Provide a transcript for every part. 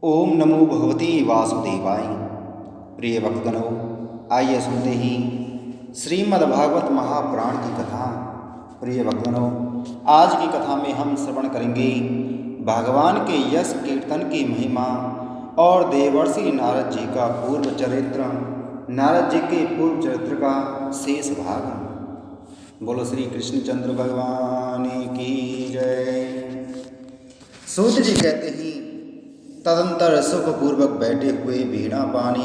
ओम नमो भगवते वासुदेवाय। प्रिय भक्तगणों, आइए सुनते ही श्रीमद्भागवत महापुराण की कथा। प्रिय भक्तगणों, आज की कथा में हम श्रवण करेंगे भगवान के यश कीर्तन की महिमा और देवर्षि नारद जी का पूर्व चरित्र, नारद जी के पूर्व चरित्र का शेष भाग। बोलो श्री कृष्णचंद्र भगवान की जय। सूत जी कहते ही तदंतर सुखपूर्वक बैठे हुए वीणा पानी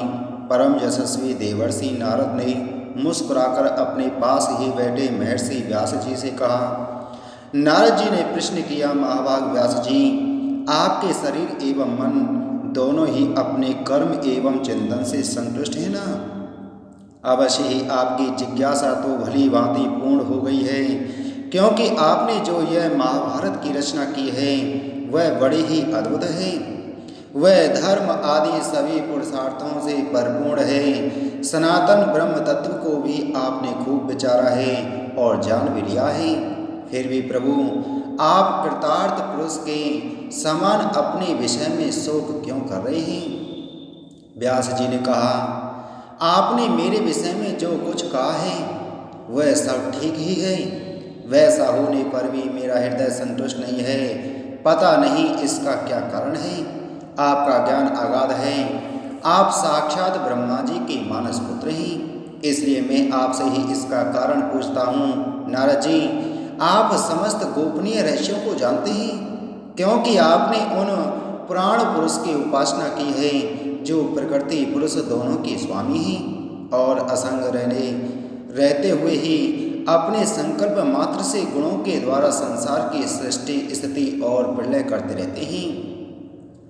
परम यशस्वी देवर्षि नारद ने मुस्कुराकर अपने पास ही बैठे महर्षि व्यास जी से कहा। नारद जी ने प्रश्न किया, महाभाग व्यास जी, आपके शरीर एवं मन दोनों ही अपने कर्म एवं चिंतन से संतुष्ट है ना? अवश्य ही आपकी जिज्ञासा तो भली भांति पूर्ण हो गई है, क्योंकि आपने जो यह महाभारत की रचना की है वह बड़ी ही अद्भुत है। वह धर्म आदि सभी पुरुषार्थों से परिपूर्ण है। सनातन ब्रह्म तत्व को भी आपने खूब विचारा है और जान भी लिया है। फिर भी प्रभु, आप कृतार्थ पुरुष के समान अपने विषय में शोक क्यों कर रहे हैं? व्यास जी ने कहा, आपने मेरे विषय में जो कुछ कहा है वह सब ठीक ही है। वैसा होने पर भी मेरा हृदय संतुष्ट नहीं है। पता नहीं इसका क्या कारण है। आपका ज्ञान अगाध है। आप साक्षात ब्रह्मा जी के मानस पुत्र हैं, इसलिए मैं आपसे ही इसका कारण पूछता हूँ। नारद जी, आप समस्त गोपनीय रहस्यों को जानते हैं, क्योंकि आपने उन पुराण पुरुष की उपासना की है जो प्रकृति पुरुष दोनों के स्वामी हैं और असंग रहते हुए ही अपने संकल्प मात्र से गुणों के द्वारा संसार की सृष्टि, स्थिति और प्रलय करते रहते हैं।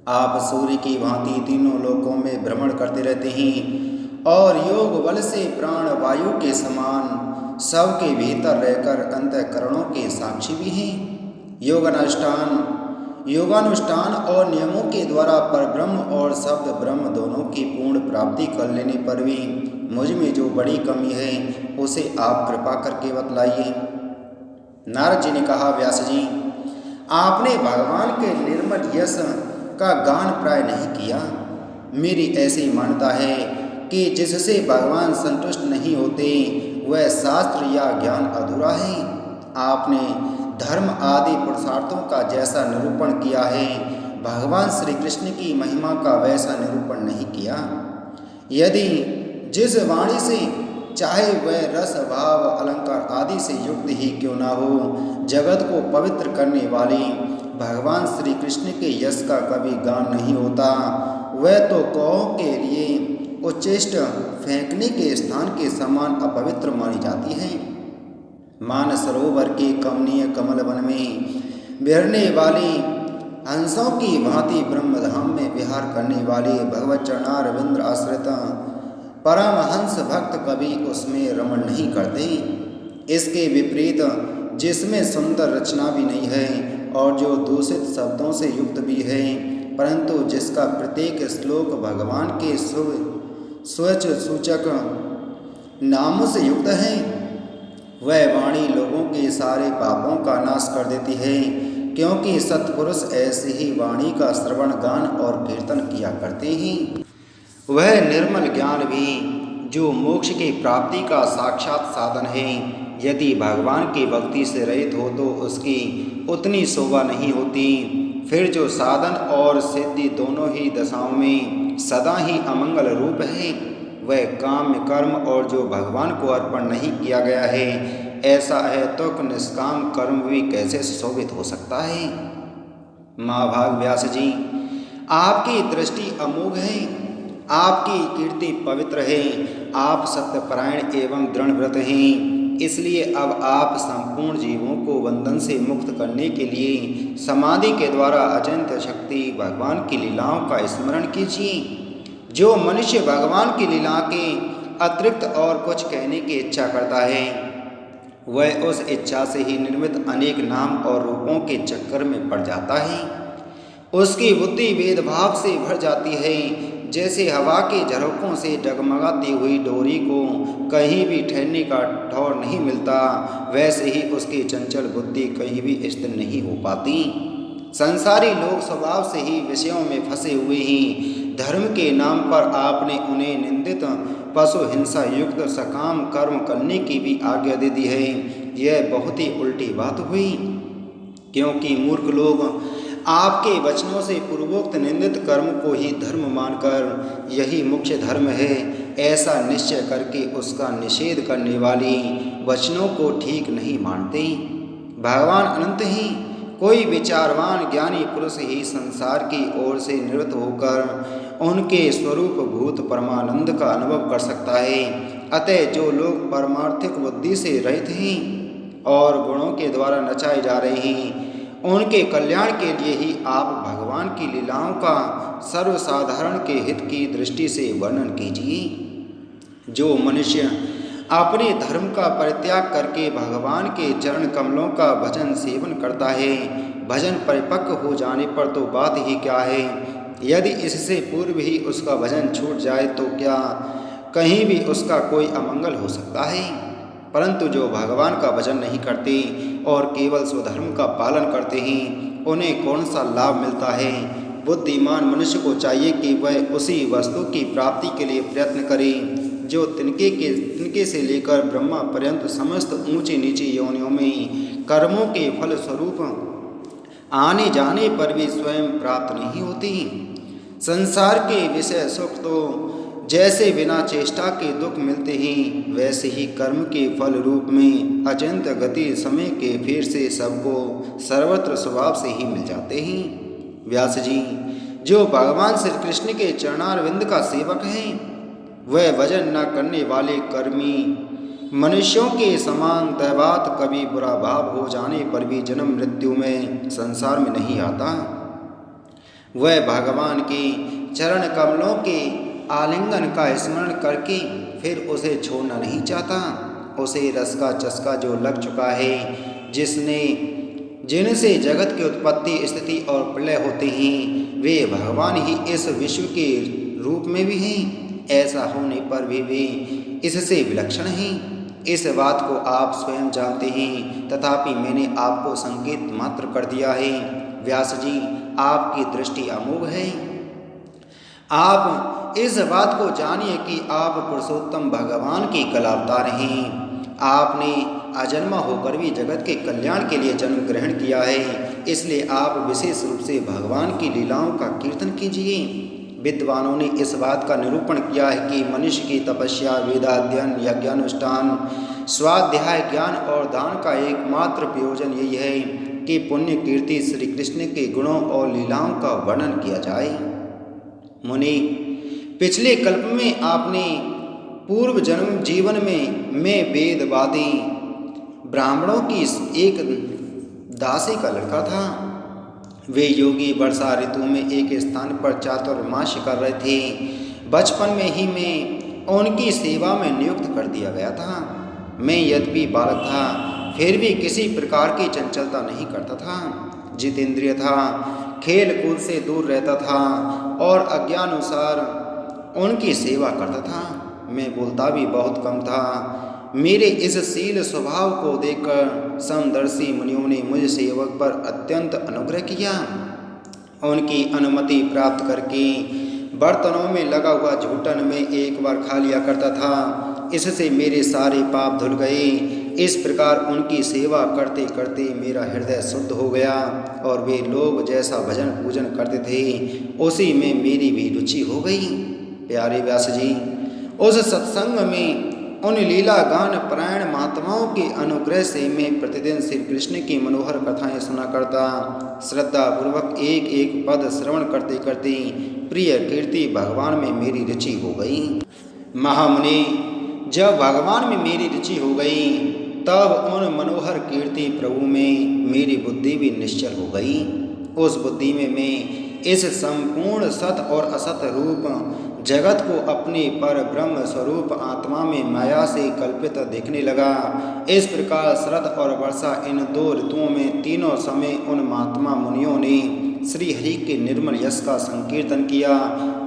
आप सूर्य की भांति तीनों लोकों में भ्रमण करते रहते हैं और योग बल से प्राण वायु के समान सबके भीतर रहकर अंतःकरणों के साक्षी भी हैं। योगानुष्ठान और नियमों के द्वारा परब्रह्म और शब्द ब्रह्म दोनों की पूर्ण प्राप्ति कर लेने पर भी मुझ में जो बड़ी कमी है उसे आप कृपा करके बतलाइए। नारद जी ने कहा, व्यास जी, आपने भगवान के निर्मल यश का गान प्राय नहीं किया। मेरी ऐसी मान्यता है कि जिससे भगवान संतुष्ट नहीं होते वह शास्त्र या ज्ञान अधूरा है। आपने धर्म आदि पुरुषार्थों का जैसा निरूपण किया है, भगवान श्री कृष्ण की महिमा का वैसा निरूपण नहीं किया। यदि जिस वाणी से चाहे वह रस भाव अलंकार आदि से युक्त ही क्यों ना हो, जगत को पवित्र करने वाली भगवान श्री कृष्ण के यश का कभी गान नहीं होता। वह तो कौओं के लिए उच्चिष्ट फेंकने के स्थान के समान अपवित्र मानी जाती है। मानसरोवर के कमनीय कमल वन में बिहरने वाली हंसों की भांति ब्रह्मधाम में विहार करने वाली भगवत चरणारविंद आश्रित परमहंस भक्त कभी उसमें रमण नहीं करते। इसके विपरीत जिसमें सुंदर रचना भी नहीं है और जो दूषित शब्दों से युक्त भी है, परंतु जिसका प्रत्येक श्लोक भगवान के स्वच्छ सूचक नामों से युक्त है, वह वाणी लोगों के सारे पापों का नाश कर देती है, क्योंकि सत्पुरुष ऐसी ही वाणी का श्रवण गान और कीर्तन किया करते हैं। वह निर्मल ज्ञान भी जो मोक्ष की प्राप्ति का साक्षात साधन है, यदि भगवान की भक्ति से रहित हो तो उसकी उतनी शोभा नहीं होती। फिर जो साधन और सिद्धि दोनों ही दशाओं में सदा ही अमंगल रूप है, वह काम कर्म और जो भगवान को अर्पण नहीं किया गया है, ऐसा है तो निष्काम कर्म भी कैसे शोभित हो सकता है? महाभाग व्यास जी, आपकी दृष्टि अमोघ है, आपकी कीर्ति पवित्र है, आप सत्यपरायण एवं दृढ़व्रत हैं। इसलिए अब आप संपूर्ण जीवों को बंधन से मुक्त करने के लिए समाधि के द्वारा अचिंत्य शक्ति भगवान की लीलाओं का स्मरण कीजिए। जो मनुष्य भगवान की लीला के अतिरिक्त और कुछ कहने की इच्छा करता है, वह उस इच्छा से ही निर्मित अनेक नाम और रूपों के चक्कर में पड़ जाता है। उसकी बुद्धि भेदभाव से भर जाती है। जैसे हवा के झरोकों से डगमगाती हुई डोरी को कहीं भी ठहरने का ठौर नहीं मिलता, वैसे ही उसकी चंचल बुद्धि कहीं भी स्थिर नहीं हो पाती। संसारी लोग स्वभाव से ही विषयों में फंसे हुए हैं। धर्म के नाम पर आपने उन्हें निंदित पशु हिंसा युक्त सकाम कर्म करने की भी आज्ञा दे दी है। यह बहुत ही उल्टी बात हुई, क्योंकि मूर्ख लोग आपके वचनों से पूर्वोक्त निंदित कर्म को ही धर्म मानकर यही मुख्य धर्म है ऐसा निश्चय करके उसका निषेध करने वाली वचनों को ठीक नहीं मानते। भगवान अनंत ही, कोई विचारवान ज्ञानी पुरुष ही संसार की ओर से निवृत्त होकर उनके स्वरूप भूत परमानंद का अनुभव कर सकता है। अतः जो लोग परमार्थिक बुद्धि से रहित हैं और गुणों के द्वारा नचाए जा रहे हैं, उनके कल्याण के लिए ही आप भगवान की लीलाओं का सर्वसाधारण के हित की दृष्टि से वर्णन कीजिए। जो मनुष्य अपने धर्म का परित्याग करके भगवान के चरण कमलों का भजन सेवन करता है, भजन परिपक्व हो जाने पर तो बात ही क्या है। यदि इससे पूर्व ही उसका भजन छूट जाए तो क्या कहीं भी उसका कोई अमंगल हो सकता है। परंतु जो भगवान का भजन नहीं करते और केवल स्वधर्म का पालन करते हैं, उन्हें कौन सा लाभ मिलता है। बुद्धिमान मनुष्य को चाहिए कि वह उसी वस्तु की प्राप्ति के लिए प्रयत्न करे जो तिनके से लेकर ब्रह्मा पर्यंत समस्त ऊंची नीची योनियों में कर्मों के फल स्वरूप आने जाने पर भी स्वयं प्राप्त नहीं होती। संसार के विषय सुख तो जैसे बिना चेष्टा के दुख मिलते हैं, वैसे ही कर्म के फल रूप में अचिंत गति समय के फेर से सबको सर्वत्र स्वभाव से ही मिल जाते हैं। व्यास जी, जो भगवान श्री कृष्ण के चरणारविंद का सेवक हैं, वह भजन न करने वाले कर्मी मनुष्यों के समान दैवात कभी बुरा भाव हो जाने पर भी जन्म मृत्यु में संसार में नहीं आता। वह भगवान के चरण कमलों के आलिंगन का स्मरण करके फिर उसे छोड़ना नहीं चाहता। उसे रस का चस्का जो लग चुका है, जिनसे जगत की उत्पत्ति स्थिति और प्रलय होते हैं, वे भगवान ही इस विश्व के रूप में भी हैं। ऐसा होने पर भी वे इससे विलक्षण हैं। इस बात को आप स्वयं जानते हैं, तथापि मैंने आपको संकेत मात्र कर दिया है। व्यास जी, आपकी दृष्टि अमोघ है। आप इस बात को जानिए कि आप पुरुषोत्तम भगवान की कलावतार हैं। आपने अजन्मा होकर भी जगत के कल्याण के लिए जन्म ग्रहण किया है, इसलिए आप विशेष रूप से भगवान की लीलाओं का कीर्तन कीजिए। विद्वानों ने इस बात का निरूपण किया है कि मनुष्य की तपस्या, वेदाध्ययन, यज्ञानुष्ठान, स्वाध्याय, ज्ञान और दान का एकमात्र प्रयोजन यही है कि पुण्य कीर्ति श्री कृष्ण के गुणों और लीलाओं का वर्णन किया जाए। मुनि, पिछले कल्प में आपने पूर्व जन्म जीवन में मैं वेदवादी ब्राह्मणों की एक दासी का लड़का था। वे योगी वर्षा ऋतु में एक स्थान पर चातुर्मास कर रहे थे। बचपन में ही मैं उनकी सेवा में नियुक्त कर दिया गया था। मैं यद्यपि बालक था, फिर भी किसी प्रकार की चंचलता नहीं करता था। जितेंद्रिय था, खेल कूद से दूर रहता था और अज्ञानुसार उनकी सेवा करता था। मैं बोलता भी बहुत कम था। मेरे इस शील स्वभाव को देखकर समदर्शी मुनियों ने मुझ सेवक पर अत्यंत अनुग्रह किया। उनकी अनुमति प्राप्त करके बर्तनों में लगा हुआ झूठन में एक बार खा लिया करता था। इससे मेरे सारे पाप धुल गए। इस प्रकार उनकी सेवा करते करते मेरा हृदय शुद्ध हो गया और वे लोग जैसा भजन पूजन करते थे, उसी में मेरी भी रुचि हो गई। प्यारे व्यास जी, उस सत्संग में उन लीला गान परायण महात्माओं के अनुग्रह से मैं प्रतिदिन श्री कृष्ण की मनोहर कथाएं सुना करता। श्रद्धा पूर्वक एक एक पद श्रवण करते करते प्रिय कीर्ति भगवान में मेरी रुचि हो गई। महामुनि, जब भगवान में मेरी रुचि हो गई, तब उन मनोहर कीर्ति प्रभु में मेरी बुद्धि भी निश्चल हो गई। उस बुद्धि में मैं इस संपूर्ण सत और असत रूप जगत को अपने पर ब्रह्म स्वरूप आत्मा में माया से कल्पित देखने लगा। इस प्रकार शरद और वर्षा, इन दो ऋतुओं में तीनों समय उन महात्मा मुनियों ने श्री हरि के निर्मल यश का संकीर्तन किया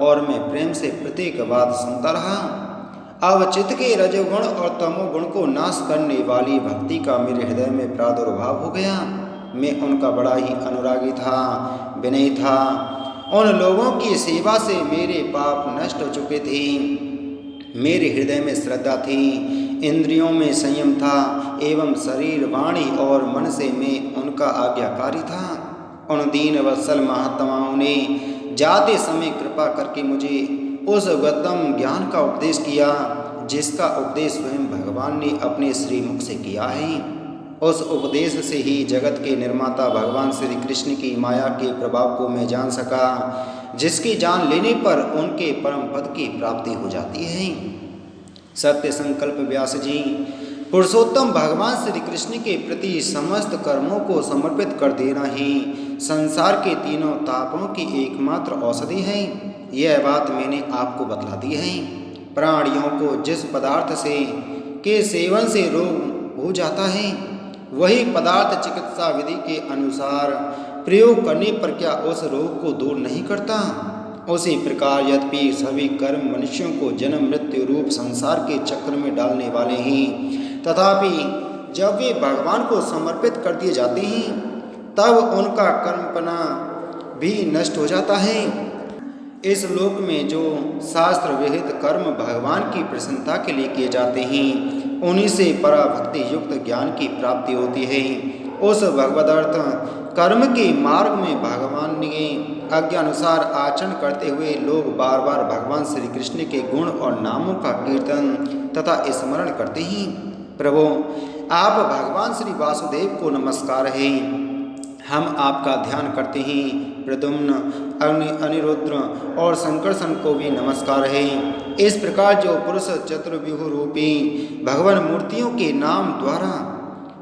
और मैं प्रेम से प्रत्येक बात सुनता रहा। अब चित्त के रजोगुण और तमोगुण को नाश करने वाली भक्ति का मेरे हृदय में प्रादुर्भाव हो गया। मैं उनका बड़ा ही अनुरागी था, विनयी था। उन लोगों की सेवा से मेरे पाप नष्ट हो चुके थे। मेरे हृदय में श्रद्धा थी, इंद्रियों में संयम था एवं शरीर, वाणी और मन से मैं उनका आज्ञाकारी था। उन दीन वत्सल महात्माओं ने जाते समय कृपा करके मुझे उस उत्तम ज्ञान का उपदेश किया जिसका उपदेश स्वयं भगवान ने अपने श्रीमुख से किया है। उस उपदेश से ही जगत के निर्माता भगवान श्री कृष्ण की माया के प्रभाव को मैं जान सका, जिसकी जान लेने पर उनके परम पद की प्राप्ति हो जाती है। सत्य संकल्प व्यास जी, पुरुषोत्तम भगवान श्री कृष्ण के प्रति समस्त कर्मों को समर्पित कर देना ही संसार के तीनों तापों की एकमात्र औषधि है। यह बात मैंने आपको बतला दी है। प्राणियों को जिस पदार्थ से के सेवन से रोग हो जाता है, वही पदार्थ चिकित्सा विधि के अनुसार प्रयोग करने पर क्या उस रोग को दूर नहीं करता? उसी प्रकार यद्यपि सभी कर्म मनुष्यों को जन्म मृत्यु रूप संसार के चक्र में डालने वाले हैं, तथापि जब वे भगवान को समर्पित कर दिए जाते हैं तब उनका कर्मपना भी नष्ट हो जाता है। इस लोक में जो शास्त्र विहित कर्म भगवान की प्रसन्नता के लिए किए जाते हैं, उन्हीं से पराभक्ति युक्त ज्ञान की प्राप्ति होती है। उस भगवदर्थ कर्म के मार्ग में भगवान ने आज्ञानुसार आचरण करते हुए लोग बार बार भगवान श्री कृष्ण के गुण और नामों का कीर्तन तथा स्मरण करते हैं। प्रभु, आप भगवान श्री वासुदेव को नमस्कार है। हम आपका ध्यान करते हैं। प्रद्युम्न, अनिरुद्र और संकर्षण को भी नमस्कार है। इस प्रकार जो पुरुष चतुर्व्यूह रूपी भगवान मूर्तियों के नाम द्वारा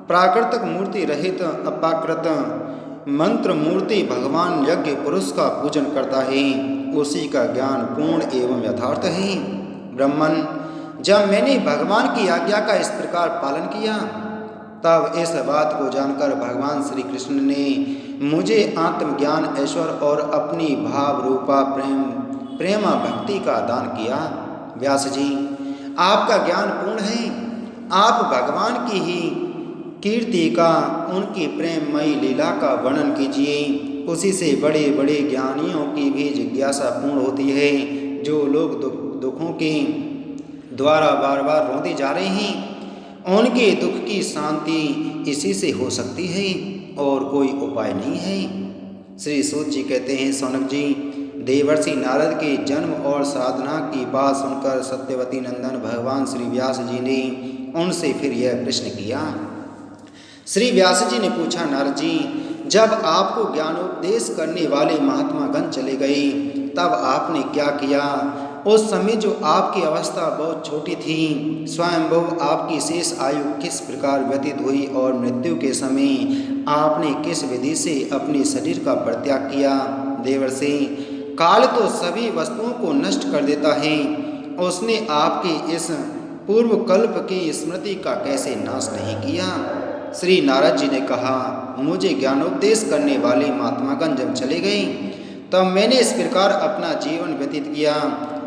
प्राकृतिक मूर्ति रहित अपाकृत मंत्र मूर्ति भगवान यज्ञ पुरुष का पूजन करता है, उसी का ज्ञान पूर्ण एवं यथार्थ है। ब्राह्मण, जब मैंने भगवान की आज्ञा का इस प्रकार पालन किया तब इस बात को जानकर भगवान श्री कृष्ण ने मुझे आत्मज्ञान, ऐश्वर्य और अपनी भाव रूपा प्रेमा भक्ति का दान किया। व्यास जी, आपका ज्ञान पूर्ण है। आप भगवान की ही कीर्ति का, उनकी प्रेममयी लीला का वर्णन कीजिए। उसी से बड़े बड़े ज्ञानियों की भी जिज्ञासा पूर्ण होती है। जो लोग दुखों के द्वारा बार बार रोते जा रहे हैं, उनके दुख की शांति इसी से हो सकती है और कोई उपाय नहीं है। श्री सूत जी कहते हैं, सौनक जी, देवर्षि नारद के जन्म और साधना की बात सुनकर सत्यवती नंदन भगवान श्री व्यास जी ने उनसे फिर यह प्रश्न किया। श्री व्यास जी ने पूछा, नारद जी, जब आपको ज्ञानोपदेश करने वाले महात्मा गण चले गए तब आपने क्या किया? उस समय जो आपकी अवस्था बहुत छोटी थी, स्वयंभू आपकी शेष आयु किस प्रकार व्यतीत हुई और मृत्यु के समय आपने किस विधि से अपने शरीर का परित्याग किया? देवर्षि, काल तो सभी वस्तुओं को नष्ट कर देता है। उसने आपके इस पूर्व कल्प की स्मृति का कैसे नाश नहीं किया? श्री नारद जी ने कहा, मुझे ज्ञानोपदेश करने वाले महात्मागण जब चले गए तब मैंने इस प्रकार अपना जीवन व्यतीत किया।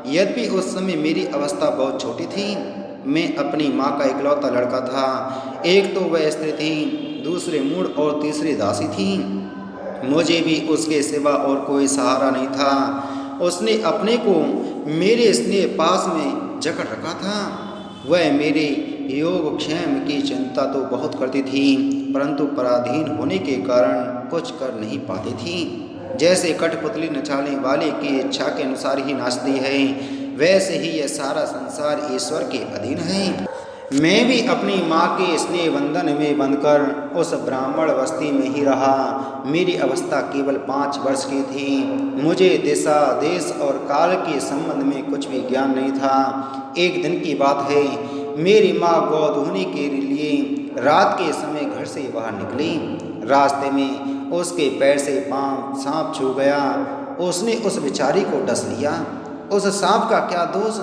यद्यपि उस समय मेरी अवस्था बहुत छोटी थी। मैं अपनी माँ का इकलौता लड़का था। एक तो वह स्त्री थी, दूसरे मूढ़ और तीसरी दासी थी। मुझे भी उसके सिवा और कोई सहारा नहीं था। उसने अपने को मेरे स्नेह पास में जकड़ रखा था। वह मेरे योगक्षेम की चिंता तो बहुत करती थी, परंतु पराधीन होने के कारण कुछ कर नहीं पाती थी। जैसे कठपुतली नचाने वाले की इच्छा के अनुसार ही नाचती है, वैसे ही यह सारा संसार ईश्वर के अधीन है। मैं भी अपनी माँ के स्नेह बंधन में बंधकर उस ब्राह्मण बस्ती में ही रहा। मेरी अवस्था केवल 5 वर्ष की थी। मुझे दिशा, देश और काल के संबंध में कुछ भी ज्ञान नहीं था। एक दिन की बात है, मेरी माँ गौ दूहने के लिए रात के समय घर से बाहर निकली। रास्ते में उसके पैर से पांव सांप छू गया। उसने उस बेचारी को डस लिया। उस सांप का क्या दोष,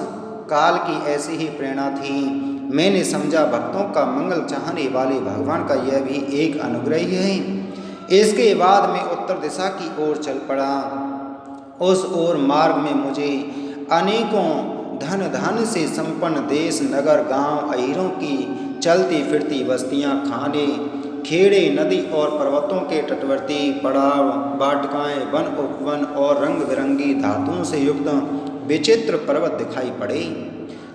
काल की ऐसी ही प्रेरणा थी। मैंने समझा भक्तों का मंगल चाहने वाले भगवान का यह भी एक अनुग्रह ही है। इसके बाद मैं उत्तर दिशा की ओर चल पड़ा। उस ओर मार्ग में मुझे अनेकों धन धान्य से संपन्न देश, नगर, गांव, अहीरों की चलती फिरती बस्तियां, खाने खेड़े, नदी और पर्वतों के तटवर्ती पड़ाव, वाटिकाएं, वन उपवन और रंग बिरंगी धातुओं से युक्त विचित्र पर्वत दिखाई पड़े।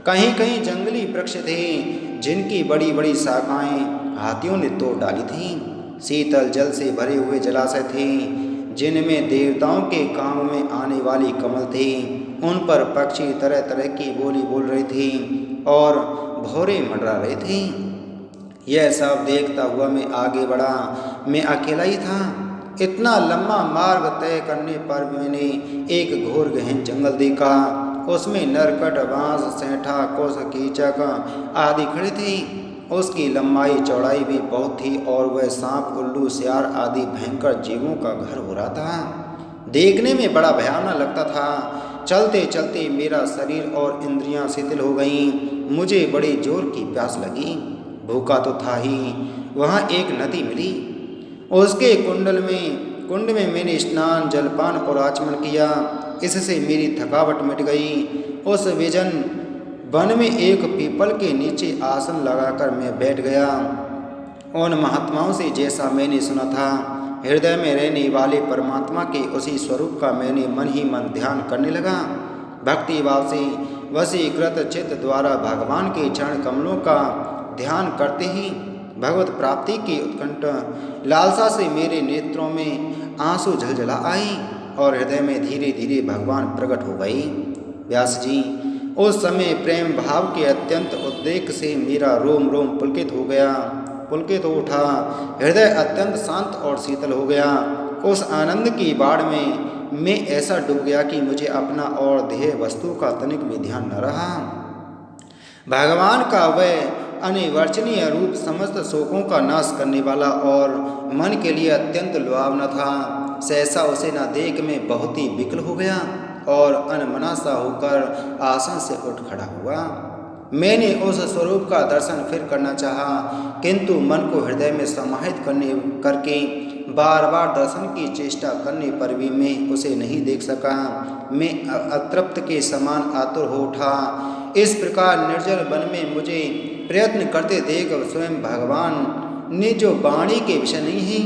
कहीं कहीं जंगली वृक्ष थे जिनकी बड़ी बड़ी शाखाएं हाथियों ने तोड़ डाली थीं। शीतल जल से भरे हुए जलाशय थे जिनमें देवताओं के काम में आने वाली कमल थे। उन पर पक्षी तरह तरह की बोली बोल रहे थे और भौरे मंडरा रहे थे। यह सब देखता हुआ मैं आगे बढ़ा। मैं अकेला ही था। इतना लंबा मार्ग तय करने पर मैंने एक घोर गहन जंगल देखा। उसमें नरकट, बांस, सेंठा, कोस, कीचक आदि खड़े थे। उसकी लंबाई चौड़ाई भी बहुत थी और वह सांप, उल्लू, सियार आदि भयंकर जीवों का घर हो रहा था। देखने में बड़ा भयानक लगता था। चलते चलते मेरा शरीर और इंद्रियां शिथिल हो गईं। मुझे बड़ी जोर की प्यास लगी। भूखा तो था ही। वहाँ एक नदी मिली। उसके कुंड में मैंने स्नान, जलपान और आचमन किया। इससे मेरी थकावट मिट गई। उस विजन वन में एक पीपल के नीचे आसन लगाकर मैं बैठ गया। उन महात्माओं से जैसा मैंने सुना था, हृदय में रहने वाले परमात्मा के उसी स्वरूप का मैंने मन ही मन ध्यान करने लगा। भक्ति भाव से वशीकृत चित्त द्वारा भगवान के चरण कमलों का ध्यान करते ही भगवत प्राप्ति की उत्कंठ लालसा से मेरे नेत्रों में आंसू झलझला आए और हृदय में धीरे धीरे भगवान प्रकट हो गई। व्यास जी, उस समय प्रेम भाव के अत्यंत उद्रेक से मेरा रोम रोम पुलकित हो उठा। हृदय अत्यंत शांत और शीतल हो गया। उस आनंद की बाढ़ में मैं ऐसा डूब गया कि मुझे अपना और ध्येय वस्तु का तनिक भी ध्यान न रहा। भगवान का वह अनिर्वचनीय रूप समस्त शोकों का नाश करने वाला और मन के लिए अत्यंत लुभावना था। सहसा उसे न देख मैं बहुत ही विकल हो गया और अनमना सा होकर आसन से उठ खड़ा हुआ। मैंने उस स्वरूप का दर्शन फिर करना चाहा, किंतु मन को हृदय में समाहित करके बार बार दर्शन की चेष्टा करने पर भी मैं उसे नहीं देख सका। मैं अतृप्त के समान आतुर हो उठा। इस प्रकार निर्जल वन में मुझे प्रयत्न करते देख स्वयं भगवान ने जो वाणी के विषय नहीं है,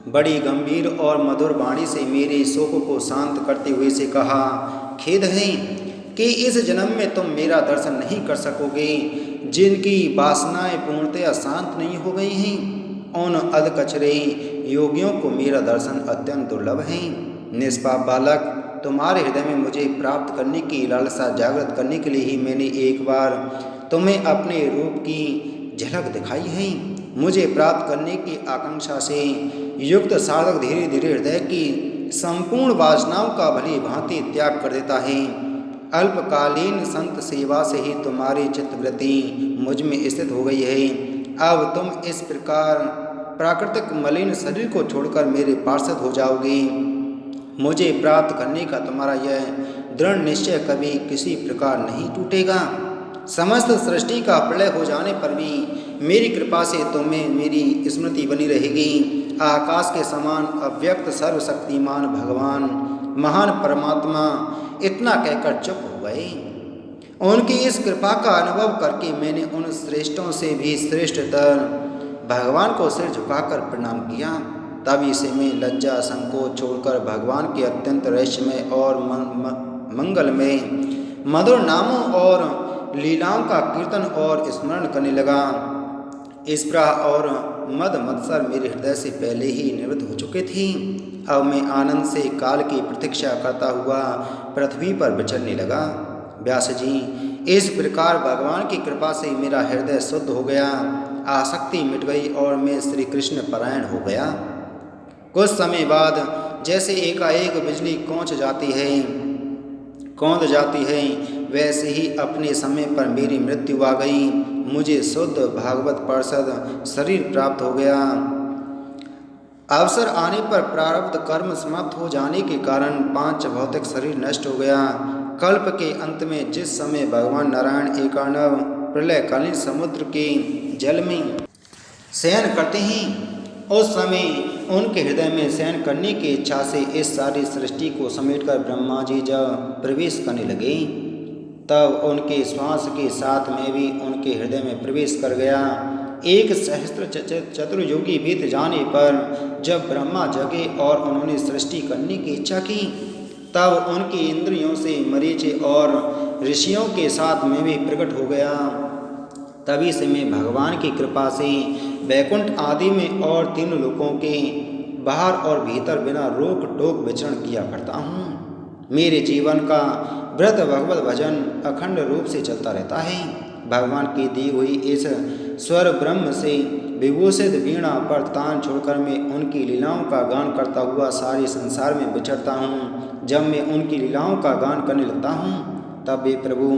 बड़ी गंभीर और मधुर वाणी से मेरे शोक को शांत करते हुए से कहा, खेद है कि इस जन्म में तुम मेरा दर्शन नहीं कर सकोगे। जिनकी वासनाएं पूर्णतया शांत नहीं हो गई हैं, उन अधकचरे योगियों को मेरा दर्शन अत्यंत दुर्लभ है। निष्पाप बालक, तुम्हारे हृदय में मुझे प्राप्त करने की लालसा जागृत करने के लिए ही मैंने एक बार तुम्हें अपने रूप की झलक दिखाई है। मुझे प्राप्त करने की आकांक्षा से युक्त साधक धीरे धीरे हृदय की संपूर्ण वासनाओं का भली भांति त्याग कर देता है। अल्पकालीन संत सेवा से ही तुम्हारी चित्तवृत्ति मुझ में स्थित हो गई है। अब तुम इस प्रकार प्राकृतिक मलिन शरीर को छोड़कर मेरे पार्षद हो जाओगे। मुझे प्राप्त करने का तुम्हारा यह दृढ़ निश्चय कभी किसी प्रकार नहीं टूटेगा। समस्त सृष्टि का प्रलय हो जाने पर भी मेरी कृपा से तुम्हें मेरी स्मृति बनी रहेगी। आकाश के समान अव्यक्त सर्वशक्तिमान भगवान महान परमात्मा इतना कहकर चुप हो गए। उनकी इस कृपा का अनुभव करके मैंने उन श्रेष्ठों से भी श्रेष्ठतर भगवान को सिर झुकाकर प्रणाम किया। तभी से मैं लज्जा संकोच छोड़कर भगवान के अत्यंत रहस्यमय और मंगलमय मधुर नामों और लीलाओं का कीर्तन और स्मरण करने लगा। स्पृहा और मद मत्सर मेरे हृदय से पहले ही निवृत्त हो चुके थे। अब मैं आनंद से काल की प्रतीक्षा करता हुआ पृथ्वी पर विचरने लगा। व्यास जी, इस प्रकार भगवान की कृपा से मेरा हृदय शुद्ध हो गया, आसक्ति मिट गई और मैं श्री कृष्ण परायण हो गया। कुछ समय बाद जैसे एकाएक बिजली कौंध जाती है, वैसे ही अपने समय पर मेरी मृत्यु आ गई। मुझे शुद्ध भागवत पार्षद शरीर प्राप्त हो गया। अवसर आने पर प्रारब्ध कर्म समाप्त हो जाने के कारण 5 भौतिक शरीर नष्ट हो गया। कल्प के अंत में जिस समय भगवान नारायण एकानव प्रलयकालीन समुद्र के जल में शयन करते हैं, उस समय उनके हृदय में शयन करने की इच्छा से इस सारी सृष्टि को समेटकर ब्रह्मा जी जब प्रवेश करने लगे, तब उनके श्वास के साथ मैं भी उनके हृदय में प्रवेश कर गया। एक सहस्त्र चतुर्युगी बीत जाने पर जब ब्रह्मा जगे और उन्होंने सृष्टि करने की इच्छा की, तब उनकी इंद्रियों से मरीचि और ऋषियों के साथ मैं भी प्रकट हो गया। तभी से मैं भगवान की कृपा से वैकुंठ आदि में और तीन लोकों के बाहर और भीतर बिना रोक टोक विचरण किया करता हूँ। मेरे जीवन का व्रत भगवत भजन अखंड रूप से चलता रहता है। भगवान की दी हुई इस स्वर ब्रह्म से विभूषित वीणा पर तान छोड़कर मैं उनकी लीलाओं का गान करता हुआ सारे संसार में विचरता हूँ। जब मैं उनकी लीलाओं का गान करने लगता हूँ, तब वे प्रभु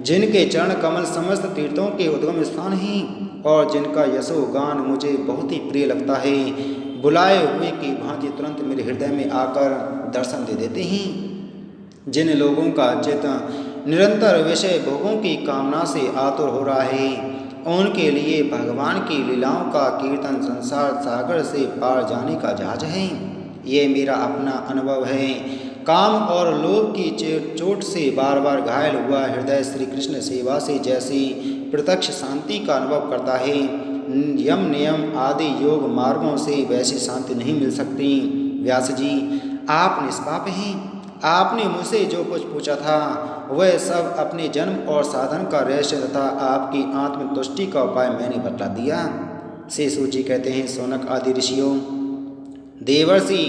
जिनके चरण कमल समस्त तीर्थों के उद्गम स्थान हैं और जिनका यशो गान मुझे बहुत ही प्रिय लगता है, बुलाए हुए की भांति तुरंत मेरे हृदय में आकर दर्शन दे देते हैं। जिन लोगों का चित्त निरंतर विषय भोगों की कामना से आतुर हो रहा है, उनके लिए भगवान की लीलाओं का कीर्तन संसार सागर से पार जाने का जहाज है। ये मेरा अपना अनुभव है। काम और लोभ की चोट से बार बार घायल हुआ हृदय श्री कृष्ण सेवा से जैसी प्रत्यक्ष शांति का अनुभव करता है, यम नियम आदि योग मार्गों से वैसी शांति नहीं मिल सकती। व्यास जी, आप निष्पाप हैं। आपने मुझसे जो कुछ पूछा था वह सब अपने जन्म और साधन का रहस्य तथा आपकी आत्मतुष्टि का उपाय मैंने बतला दिया। शेषु जी कहते हैं, सौनक आदि ऋषियों, देवर्षि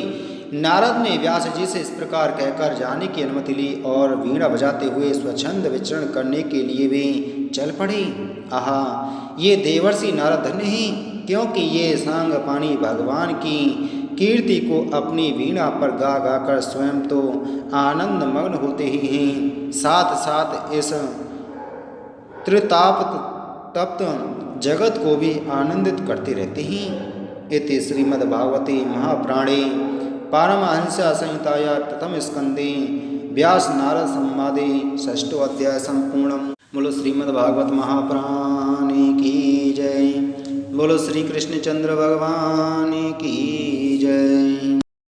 नारद ने व्यास जी से इस प्रकार कहकर जाने की अनुमति ली और वीणा बजाते हुए स्वच्छंद विचरण करने के लिए वे चल पड़े। आहा, ये देवर्षि नारद धन्य हैं, क्योंकि ये सांग पानी भगवान की कीर्ति को अपनी वीणा पर गा गा कर स्वयं तो आनंद मग्न होते ही हैं, साथ साथ इस त्रिताप तप्त जगत को भी आनंदित करते रहते हैं। इति श्रीमद्भागवते महापुराणे पारमहंस्या संहिताया प्रथम स्कंदे व्यास नारद संवादे षष्ठो अध्याय संपूर्णम्। बोलो श्रीमद्भागवत महापुराण की जय। बोलो श्री कृष्ण चंद्र भगवान की जय।